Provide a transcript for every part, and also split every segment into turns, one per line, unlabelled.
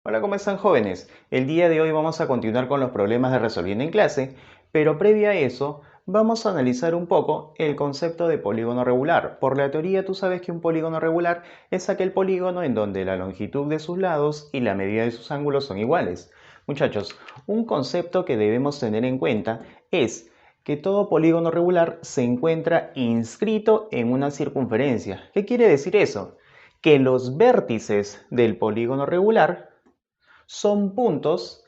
Hola, ¿cómo están jóvenes? El día de hoy vamos a continuar con los problemas de resolviendo en clase, pero previo a eso vamos a analizar un poco el concepto de polígono regular. Por la teoría tú sabes que un polígono regular es aquel polígono en donde la longitud de sus lados y la medida de sus ángulos son iguales. Muchachos, un concepto que debemos tener en cuenta es que todo polígono regular se encuentra inscrito en una circunferencia. ¿Qué quiere decir eso? Que los vértices del polígono regular son puntos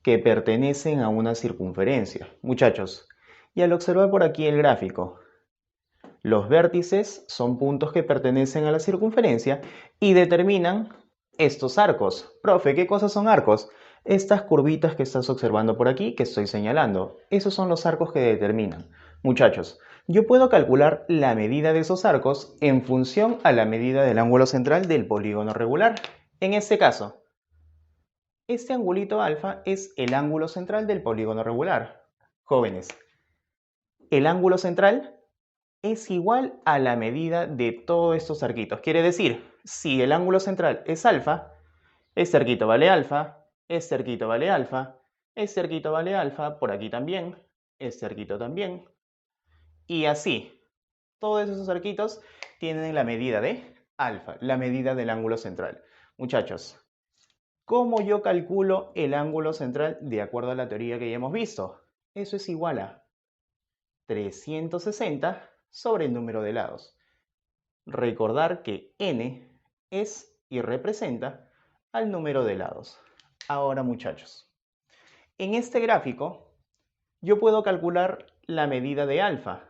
que pertenecen a una circunferencia. Muchachos, y al observar por aquí el gráfico, los vértices son puntos que pertenecen a la circunferencia y determinan estos arcos. Profe, ¿qué cosas son arcos? Estas curvitas que estás observando por aquí, que estoy señalando, esos son los arcos que determinan. Muchachos, yo puedo calcular la medida de esos arcos en función a la medida del ángulo central del polígono regular. En este caso, este angulito alfa es el ángulo central del polígono regular. Jóvenes, el ángulo central es igual a la medida de todos estos arquitos. Quiere decir, si el ángulo central es alfa, este arquito vale alfa, este arquito vale alfa, este arquito vale alfa, por aquí también, este arquito también, y así. Todos esos arquitos tienen la medida de alfa, la medida del ángulo central. Muchachos, ¿cómo yo calculo el ángulo central de acuerdo a la teoría que ya hemos visto? Eso es igual a 360 sobre el número de lados. Recordar que n es y representa al número de lados. Ahora, muchachos, en este gráfico yo puedo calcular la medida de alfa.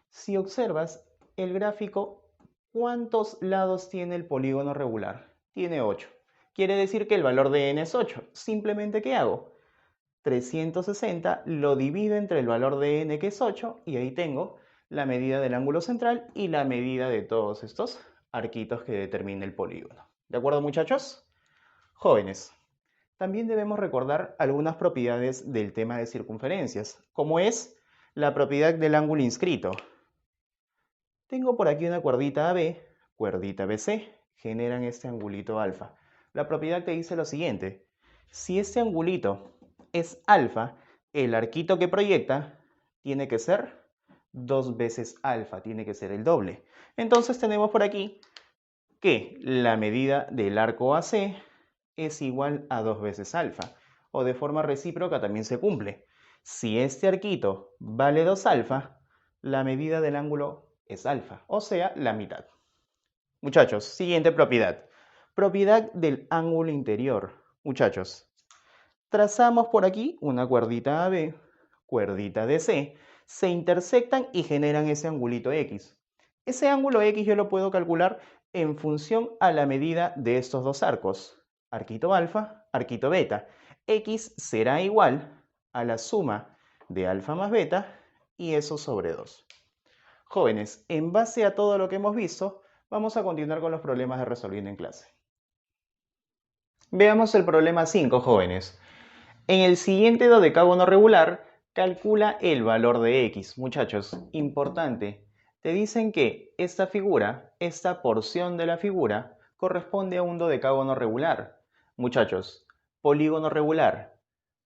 Si observas el gráfico, ¿cuántos lados tiene el polígono regular? Tiene 8. Quiere decir que el valor de n es 8. Simplemente, ¿qué hago? 360 lo divido entre el valor de n, que es 8, y ahí tengo la medida del ángulo central y la medida de todos estos arquitos que determina el polígono. ¿De acuerdo, muchachos? Jóvenes, también debemos recordar algunas propiedades del tema de circunferencias, como es la propiedad del ángulo inscrito. Tengo por aquí una cuerdita AB, cuerdita BC, generan este angulito alfa. La propiedad te dice lo siguiente: si este angulito es alfa, el arquito que proyecta tiene que ser 2 veces alfa, tiene que ser el doble. Entonces tenemos por aquí que la medida del arco AC es igual a 2 veces alfa, o de forma recíproca también se cumple. Si este arquito vale 2 alfa, la medida del ángulo es alfa, o sea, la mitad. Muchachos, siguiente propiedad. Propiedad del ángulo interior. Muchachos, trazamos por aquí una cuerdita AB, cuerdita DC, se intersectan y generan ese angulito X. Ese ángulo X yo lo puedo calcular en función a la medida de estos dos arcos, arquito alfa, arquito beta. X será igual a la suma de alfa más beta y eso sobre 2. Jóvenes, en base a todo lo que hemos visto, vamos a continuar con los problemas de resolviendo en clase. Veamos el problema 5, jóvenes. En el siguiente dodecágono regular, calcula el valor de x. Muchachos, importante, te dicen que esta figura, esta porción de la figura, corresponde a un dodecágono regular. Muchachos, polígono regular,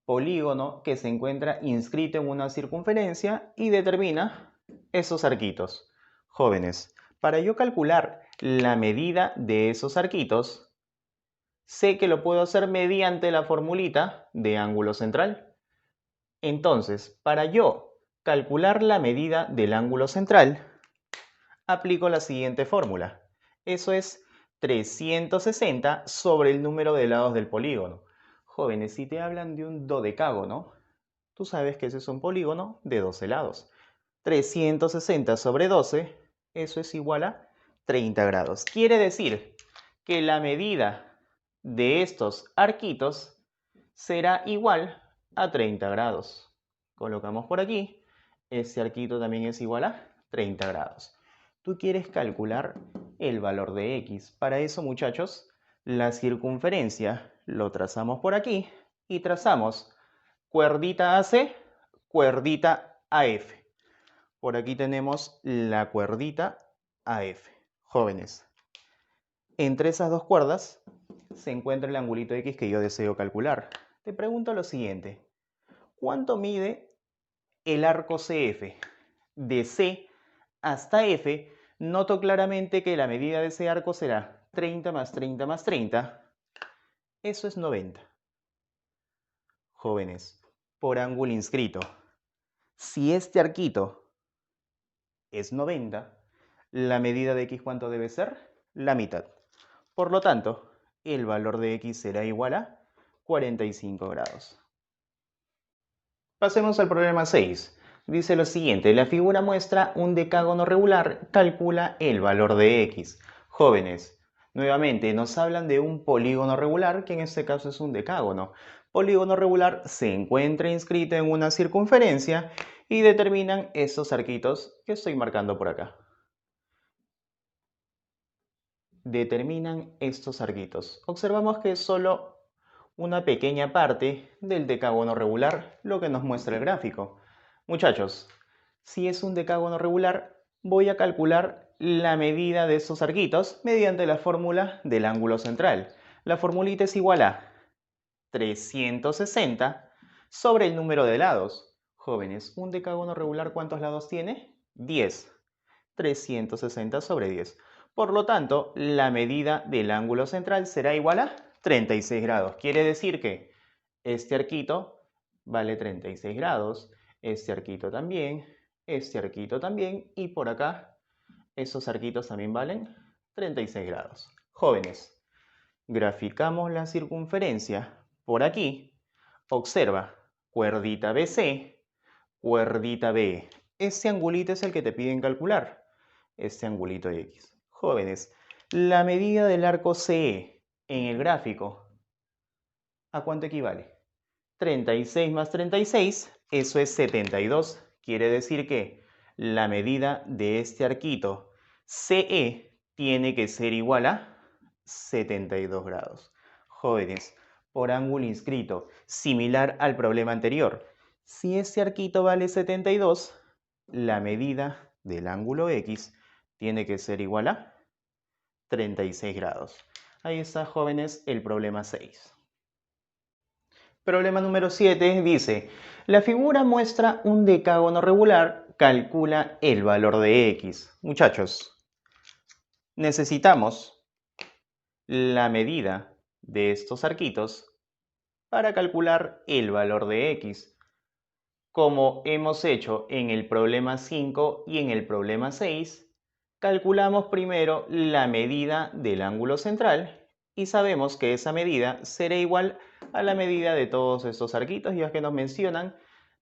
polígono que se encuentra inscrito en una circunferencia y determina esos arquitos. Jóvenes, para yo calcular la medida de esos arquitos, sé que lo puedo hacer mediante la formulita de ángulo central. Entonces, para yo calcular la medida del ángulo central, aplico la siguiente fórmula. Eso es 360 sobre el número de lados del polígono. Jóvenes, si te hablan de un dodecágono, tú sabes que ese es un polígono de 12 lados. 360 sobre 12, eso es igual a 30 grados. Quiere decir que la medida de estos arquitos será igual a 30 grados. Colocamos por aquí, este arquito también es igual a 30 grados. Tú quieres calcular el valor de x. Para eso, muchachos, la circunferencia lo trazamos por aquí y trazamos cuerdita AC, cuerdita AF. Por aquí tenemos la cuerdita AF. Jóvenes, entre esas dos cuerdas se encuentra el angulito X que yo deseo calcular. Te pregunto lo siguiente. ¿Cuánto mide el arco CF? De C hasta F, noto claramente que la medida de ese arco será 30 más 30 más 30. Eso es 90. Jóvenes, por ángulo inscrito, si este arquito es 90, la medida de X, ¿cuánto debe ser? La mitad. Por lo tanto, el valor de X será igual a 45 grados. Pasemos al problema 6. Dice lo siguiente, la figura muestra un decágono regular, calcula el valor de X. Jóvenes, nuevamente nos hablan de un polígono regular, que en este caso es un decágono. Polígono regular se encuentra inscrito en una circunferencia y determinan estos arquitos que estoy marcando por acá. Determinan estos arquitos. Observamos que es solo una pequeña parte del decágono regular lo que nos muestra el gráfico. Muchachos, si es un decágono regular, voy a calcular la medida de estos arquitos mediante la fórmula del ángulo central. La formulita es igual a 360 sobre el número de lados. Jóvenes, ¿un decágono regular cuántos lados tiene? 10. 360 sobre 10. Por lo tanto, la medida del ángulo central será igual a 36 grados. Quiere decir que este arquito vale 36 grados, este arquito también, y por acá esos arquitos también valen 36 grados. Jóvenes, graficamos la circunferencia por aquí. Observa, cuerdita BC, cuerdita BE. Este angulito es el que te piden calcular, este angulito X. Jóvenes, la medida del arco CE en el gráfico, ¿a cuánto equivale? 36 más 36, eso es 72. Quiere decir que la medida de este arquito CE tiene que ser igual a 72 grados. Jóvenes, por ángulo inscrito, similar al problema anterior. Si este arquito vale 72, la medida del ángulo X tiene que ser igual a 36 grados. Ahí está, jóvenes, el problema 6. Problema número 7 dice, la figura muestra un decágono regular, calcula el valor de X. Muchachos, necesitamos la medida de estos arquitos para calcular el valor de X. Como hemos hecho en el problema 5 y en el problema 6, calculamos primero la medida del ángulo central y sabemos que esa medida será igual a la medida de todos estos arquitos, ya que nos mencionan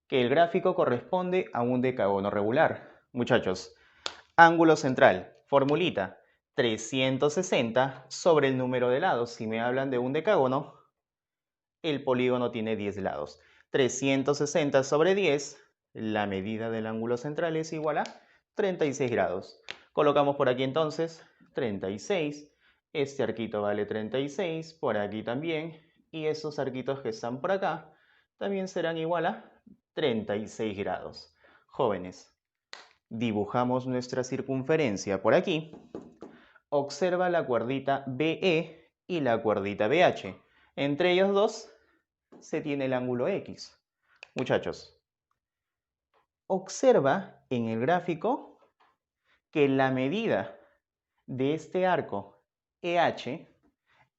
que el gráfico corresponde a un decágono regular. Muchachos, ángulo central, formulita, 360 sobre el número de lados. Si me hablan de un decágono, el polígono tiene 10 lados. 360 sobre 10, la medida del ángulo central es igual a 36 grados. Colocamos por aquí entonces 36, este arquito vale 36, por aquí también, y esos arquitos que están por acá también serán igual a 36 grados. Jóvenes, dibujamos nuestra circunferencia por aquí. Observa la cuerdita BE y la cuerdita BH. Entre ellos dos se tiene el ángulo X. Muchachos, observa en el gráfico que la medida de este arco EH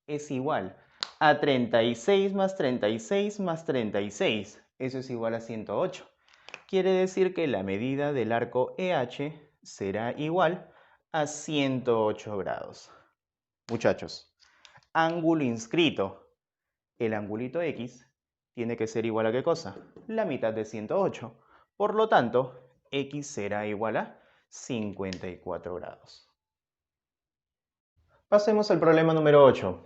es igual a 36 más 36 más 36. Eso es igual a 108. Quiere decir que la medida del arco EH será igual a 108 grados. Muchachos, ángulo inscrito. El angulito X tiene que ser igual a ¿qué cosa? La mitad de 108. Por lo tanto, X será igual a 54 grados. Pasemos al problema número 8.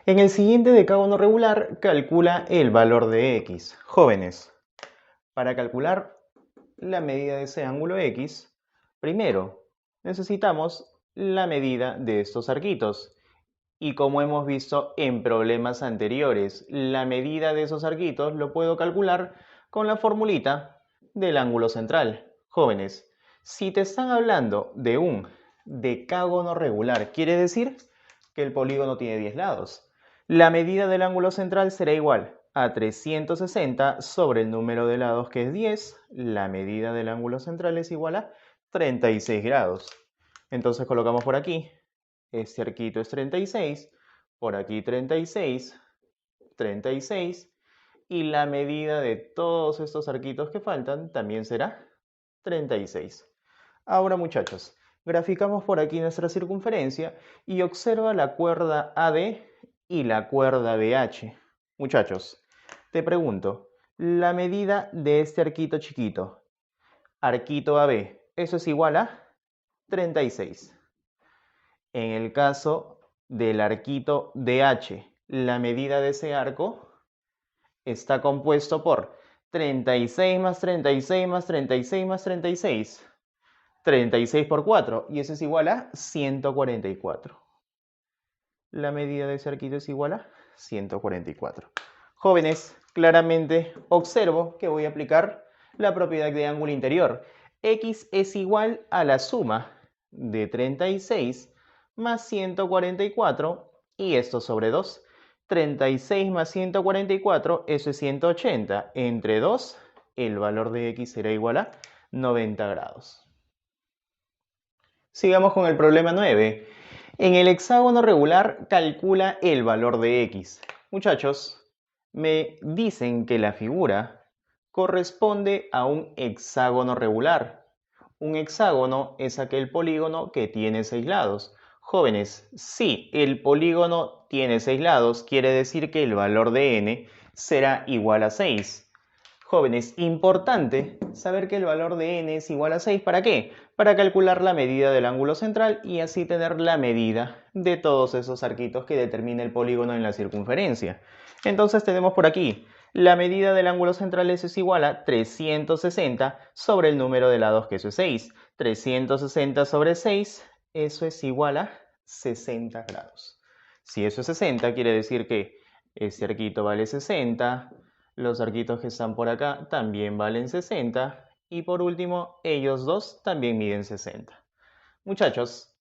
En el siguiente decágono regular, calcula el valor de X. Jóvenes, para calcular la medida de ese ángulo X, primero necesitamos la medida de estos arquitos. Y como hemos visto en problemas anteriores, la medida de esos arquitos lo puedo calcular con la formulita del ángulo central. Jóvenes, si te están hablando de un decágono regular, quiere decir que el polígono tiene 10 lados. La medida del ángulo central será igual a 360 sobre el número de lados, que es 10. La medida del ángulo central es igual a 36 grados. Entonces colocamos por aquí, este arquito es 36, por aquí 36, 36, y la medida de todos estos arquitos que faltan también será 36. Ahora, muchachos, graficamos por aquí nuestra circunferencia y observa la cuerda AD y la cuerda BH. Muchachos, te pregunto, la medida de este arquito chiquito, arquito AB, eso es igual a 36. En el caso del arquito DH, la medida de ese arco está compuesto por 36 más 36 más 36 más 36. 36 por 4, y eso es igual a 144. La medida de ese arquito es igual a 144. Jóvenes, claramente observo que voy a aplicar la propiedad de ángulo interior. X es igual a la suma de 36 más 144 y esto sobre 2. 36 más 144, eso es 180. Entre 2, el valor de X será igual a 90 grados. Sigamos con el problema 9. En el hexágono regular, calcula el valor de X. Muchachos, me dicen que la figura corresponde a un hexágono regular. Un hexágono es aquel polígono que tiene 6 lados. Jóvenes, si el polígono tiene 6 lados, quiere decir que el valor de n será igual a 6. Jóvenes, importante saber que el valor de n es igual a 6. ¿Para qué? Para calcular la medida del ángulo central y así tener la medida de todos esos arquitos que determina el polígono en la circunferencia. Entonces tenemos por aquí, la medida del ángulo central es igual a 360 sobre el número de lados, que eso es 6. 360 sobre 6, eso es igual a 60 grados. Si eso es 60, quiere decir que este arquito vale 60, los arquitos que están por acá también valen 60. Y por último, ellos dos también miden 60. Muchachos,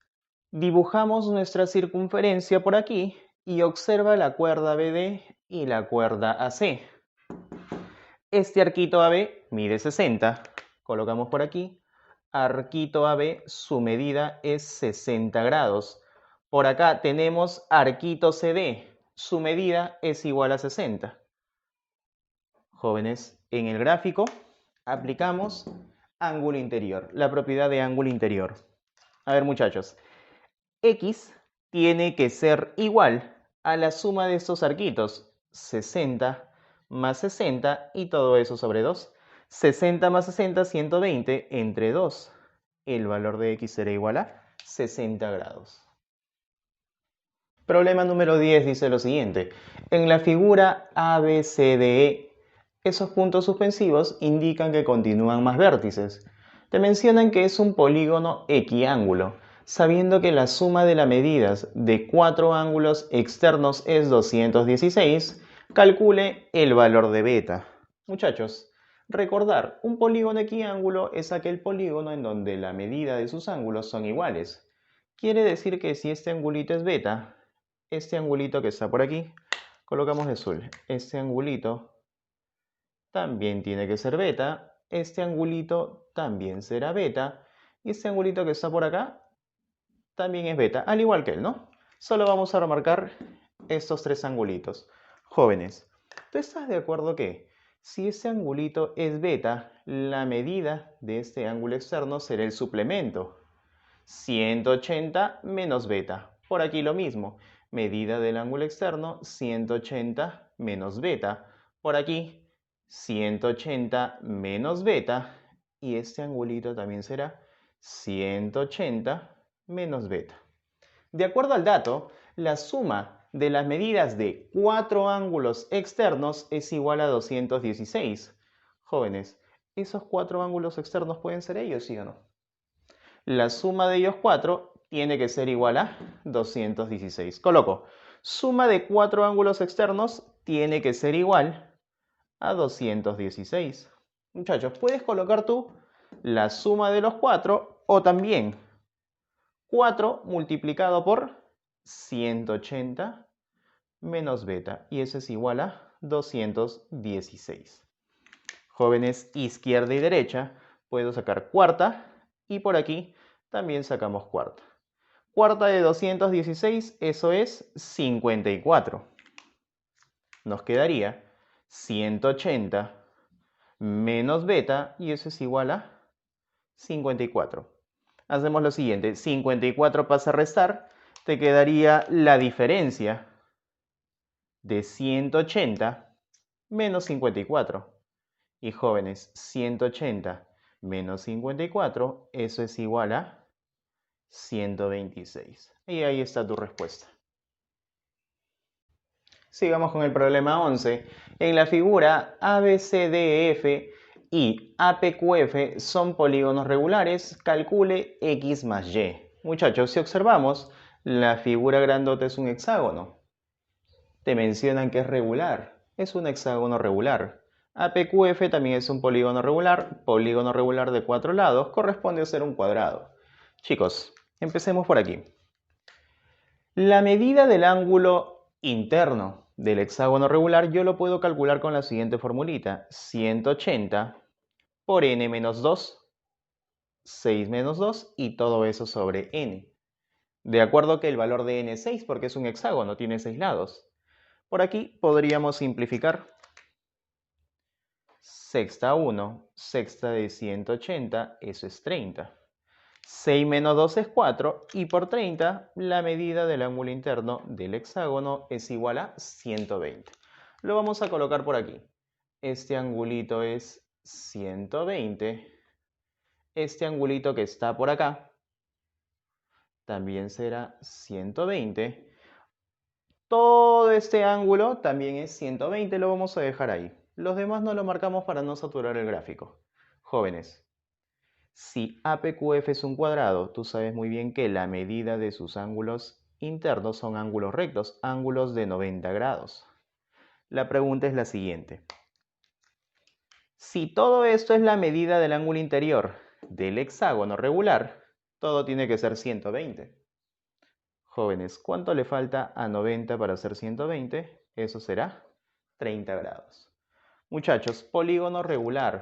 dibujamos nuestra circunferencia por aquí y observa la cuerda BD y la cuerda AC. Este arquito AB mide 60. Colocamos por aquí. Arquito AB, su medida es 60 grados. Por acá tenemos arquito CD. Su medida es igual a 60. Jóvenes, en el gráfico aplicamos ángulo interior, la propiedad de ángulo interior. A ver, muchachos, X tiene que ser igual a la suma de estos arquitos, 60 más 60 y todo eso sobre 2. 60 más 60, 120 entre 2. El valor de X será igual a 60 grados. Problema número 10 dice lo siguiente. En la figura ABCDE, esos puntos suspensivos indican que continúan más vértices. Te mencionan que es un polígono equiángulo, sabiendo que la suma de las medidas de 4 ángulos externos es 216, calcule el valor de beta. Muchachos, recordar, un polígono equiángulo es aquel polígono en donde la medida de sus ángulos son iguales. Quiere decir que si este angulito es beta, este angulito que está por aquí, colocamos de azul, este angulito también tiene que ser beta, este angulito también será beta, y este angulito que está por acá también es beta, al igual que él, ¿no? Solo vamos a remarcar estos tres angulitos. Jóvenes, ¿tú estás de acuerdo que si este angulito es beta, la medida de este ángulo externo será el suplemento? 180 menos beta. Por aquí lo mismo, medida del ángulo externo, 180 menos beta. Por aquí, 180 menos beta, y este angulito también será 180 menos beta. De acuerdo al dato, la suma de las medidas de 4 ángulos externos es igual a 216. Jóvenes, ¿esos 4 ángulos externos pueden ser ellos, sí o no? La suma de ellos 4 tiene que ser igual a 216. Coloco, suma de 4 ángulos externos tiene que ser igual a 216. Muchachos, puedes colocar tú la suma de los 4 o también 4 multiplicado por 180 menos beta, y eso es igual a 216. Jóvenes, izquierda y derecha, puedo sacar cuarta, y por aquí también sacamos cuarta. Cuarta de 216, eso es 54. Nos quedaría 180 menos beta, y eso es igual a 54. Hacemos lo siguiente, 54 pasa a restar, te quedaría la diferencia de 180 menos 54. Y jóvenes, 180 menos 54, eso es igual a 126. Y ahí está tu respuesta. Sigamos con el problema 11. En la figura ABCDEF y APQF son polígonos regulares. Calcule X más Y. Muchachos, si observamos, la figura grandota es un hexágono. Te mencionan que es regular. Es un hexágono regular. APQF también es un polígono regular de 4 lados, corresponde a ser un cuadrado. Chicos, empecemos por aquí. La medida del ángulo interno del hexágono regular yo lo puedo calcular con la siguiente formulita. 180 por n menos 2, 6 menos 2 y todo eso sobre n. De acuerdo que el valor de n es 6 porque es un hexágono, tiene 6 lados. Por aquí podríamos simplificar. Sexta 1, sexta de 180, eso es 30. 6 menos 2 es 4 y por 30 la medida del ángulo interno del hexágono es igual a 120. Lo vamos a colocar por aquí. Este angulito es 120. Este angulito que está por acá también será 120. Todo este ángulo también es 120, lo vamos a dejar ahí. Los demás no lo marcamos para no saturar el gráfico. Jóvenes, si APQF es un cuadrado, tú sabes muy bien que la medida de sus ángulos internos son ángulos rectos, ángulos de 90 grados. La pregunta es la siguiente. Si todo esto es la medida del ángulo interior del hexágono regular, todo tiene que ser 120. Jóvenes, ¿cuánto le falta a 90 para ser 120? Eso será 30 grados. Muchachos, polígono regular,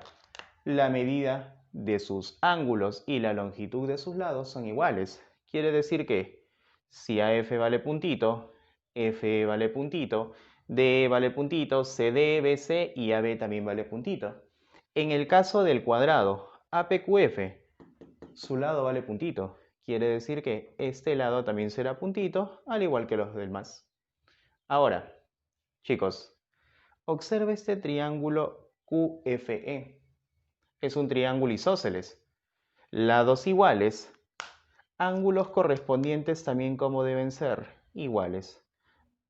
la medida de sus ángulos y la longitud de sus lados son iguales. Quiere decir que si AF vale puntito, FE vale puntito, DE vale puntito, CD, BC y AB también vale puntito. En el caso del cuadrado APQF, su lado vale puntito. Quiere decir que este lado también será puntito, al igual que los demás. Ahora, chicos, observe este triángulo QFE. Es un triángulo isósceles. Lados iguales. Ángulos correspondientes también como deben ser iguales.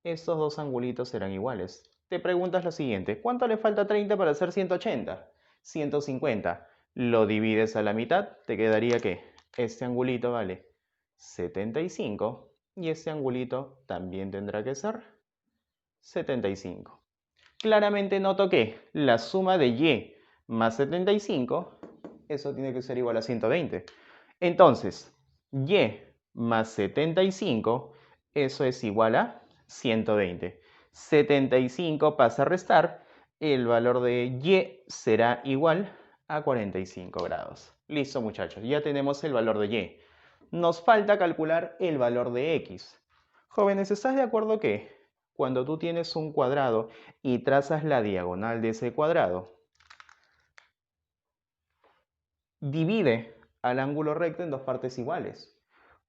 Estos dos angulitos serán iguales. Te preguntas lo siguiente, ¿cuánto le falta a 30 para hacer 180? 150. Lo divides a la mitad, te quedaría que este angulito vale 75 y este angulito también tendrá que ser 75. Claramente noto que la suma de y más 75, eso tiene que ser igual a 120. Entonces, y más 75, eso es igual a 120. 75 pasa a restar, el valor de y será igual a 45 grados. Listo, muchachos, ya tenemos el valor de y. Nos falta calcular el valor de x. Jóvenes, ¿estás de acuerdo que cuando tú tienes un cuadrado y trazas la diagonal de ese cuadrado, divide al ángulo recto en dos partes iguales?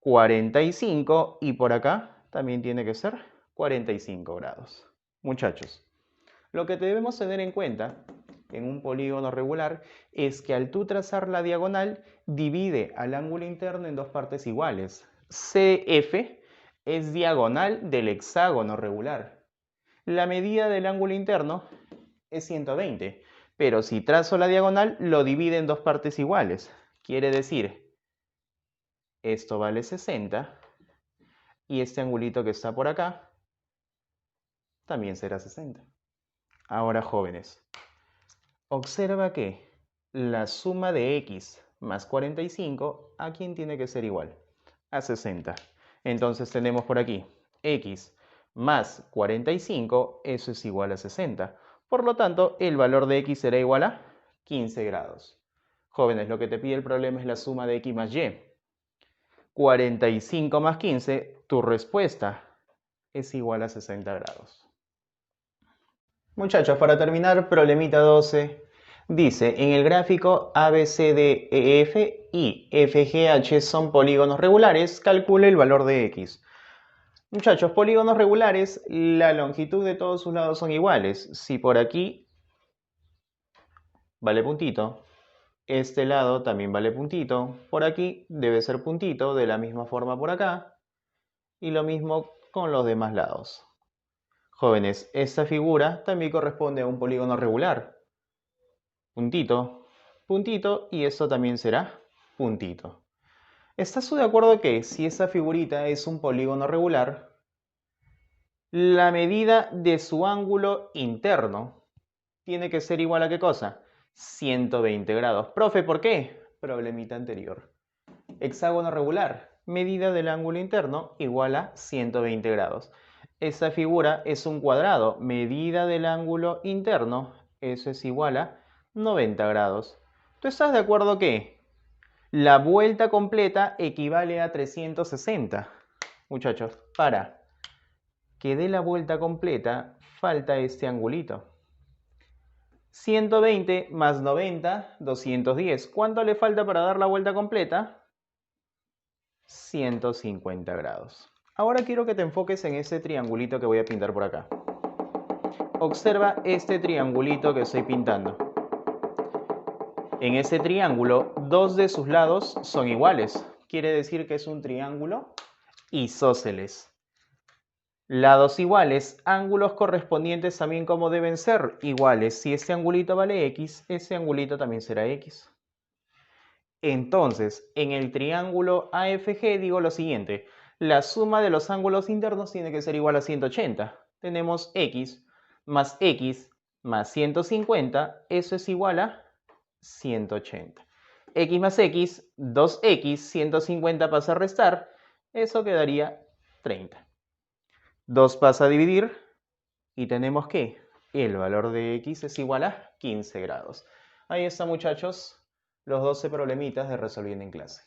45 y por acá también tiene que ser 45 grados. Muchachos, lo que debemos tener en cuenta en un polígono regular es que al tú trazar la diagonal, divide al ángulo interno en dos partes iguales. CF es diagonal del hexágono regular. La medida del ángulo interno es 120, pero si trazo la diagonal, lo divide en dos partes iguales. Quiere decir, esto vale 60 y este angulito que está por acá también será 60. Ahora, jóvenes, observa que la suma de x más 45, ¿a quién tiene que ser igual? A 60. Entonces tenemos por aquí x más 45, eso es igual a 60. Por lo tanto, el valor de x será igual a 15 grados. Jóvenes, lo que te pide el problema es la suma de x más y. 45 más 15, tu respuesta es igual a 60 grados. Muchachos, para terminar, problemita 12. Dice, en el gráfico ABCDEF y FGH son polígonos regulares, calcule el valor de x. Muchachos, polígonos regulares, la longitud de todos sus lados son iguales. Si por aquí vale puntito, este lado también vale puntito, por aquí debe ser puntito, de la misma forma por acá, y lo mismo con los demás lados. Jóvenes, esta figura también corresponde a un polígono regular. Puntito, puntito, y esto también será puntito. ¿Estás de acuerdo que si esa figurita es un polígono regular, la medida de su ángulo interno tiene que ser igual a qué cosa? 120 grados. Profe, ¿por qué? Problemita anterior. Hexágono regular, medida del ángulo interno igual a 120 grados. Esa figura es un cuadrado, medida del ángulo interno, eso es igual a 90 grados. ¿Tú estás de acuerdo que la vuelta completa equivale a 360? Muchachos, para que dé la vuelta completa, falta este angulito. 120 más 90, 210. ¿Cuánto le falta para dar la vuelta completa? 150 grados. Ahora quiero que te enfoques en ese triangulito que voy a pintar por acá. Observa este triangulito que estoy pintando. En ese triángulo, dos de sus lados son iguales. Quiere decir que es un triángulo isósceles. Lados iguales, ángulos correspondientes también como deben ser iguales. Si este angulito vale x, ese angulito también será x. Entonces, en el triángulo AFG digo lo siguiente. La suma de los ángulos internos tiene que ser igual a 180. Tenemos x más 150, eso es igual a 180. X más x, 2x, 150 pasa a restar, eso quedaría 30. 2 pasa a dividir y tenemos que el valor de x es igual a 15 grados. Ahí está, muchachos, los 12 problemitas de Resolviendo en Clase.